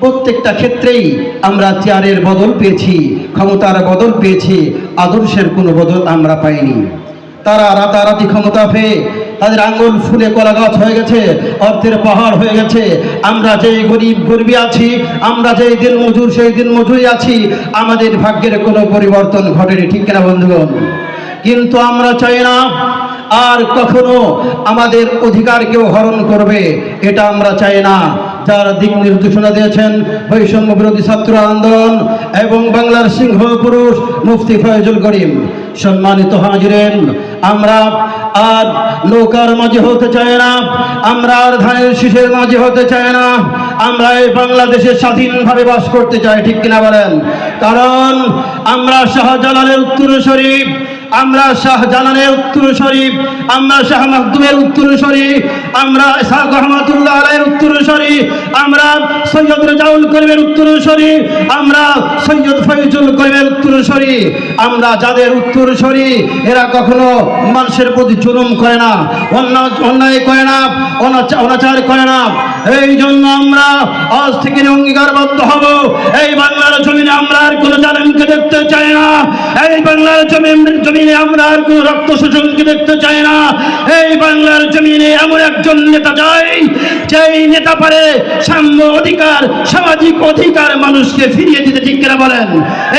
প্রত্যেকটা ক্ষেত্রেই আমরা চেয়ারের বদল পেয়েছি, ক্ষমতার বদল পেয়েছি, আদর্শের কোনো বদল আমরা পাইনি। তারা রাতারাতি ক্ষমতা পেয়ে তাদের আঙ্গুল ফুলে কলা গাছ হয়ে গেছে, অর্থের পাহাড় হয়ে গেছে। আমরা যেই গরিবী আছি, আমরা যেই দিন মজুর সেই দিন মজুরি আছি, আমাদের ভাগ্যের কোনো পরিবর্তন ঘটেনি, ঠিক কিনা বন্ধুগণ? কিন্তু আমরা চাই না আর কখনো আমাদের অধিকার কেউ হরণ করবে, এটা আমরা চাই না। যারা দিক নির্দেশনা দিয়েছেন বৈষম্য বিরোধী ছাত্র আন্দোলন এবং বাংলার সিংহ পুরুষ মুফতি ফয়জুল করিম। সম্মানিত হাজিরেন, আমরা আর নৌকার মাঝে হতে চাই না, আমরা আর ধানের শীষের মাঝে হতে চাই না। আমরা এই বাংলাদেশে স্বাধীনভাবে বাস করতে চাই, ঠিক কিনা বলেন? কারণ আমরা শাহজালালের উত্তরসূরি, আমরা শাহজালালের উত্তরসূরি, আমরা শাহ মাকদুমের উত্তরসূরি, আমরা ইসহাক রহমাতুল্লাহ আলাইহির উত্তরসূরি, আমরা সৈয়দ রেজাউল করিমের উত্তরসূরি, আমরা সৈয়দ ফয়জুল করিমের উত্তরসূরি। আমরা যাদের উত্তরসূরি এরা কখনো মানুষের প্রতি জুলুম করে না, অন্যায় করে না, অনাচার করে না। এই জন্য আমরা আজ থেকে অঙ্গীকারবদ্ধ হব, এই বাংলার জমিনে আমরা আর কোনো জালেমকে দেখতে চাই না, এই বাংলার জমিনে আমরা আর কোনো রক্ত শোষণকে দেখতে চাই না। এই বাংলার জমিনে এমন একজন নেতা চাই, যেই নেতা পারে সাম্য অধিকার, সামাজিক অধিকার মানুষকে ফিরিয়ে দিতে, ঠিক কিনা বলেন?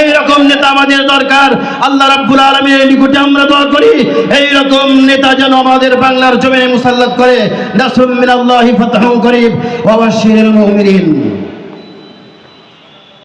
এই রকম নেতা আমাদের দরকার। আল্লাহ রাব্বুল আলামিনের নিকটে আমরা দোয়া করি এই রকম নেতা যেন আমাদের বাংলার জমিনে মুসাল্লাত করে। নাসরুম মিনাল্লাহি ফাতহুন করিব ওয়া বাশশিরিল মুমিনিন।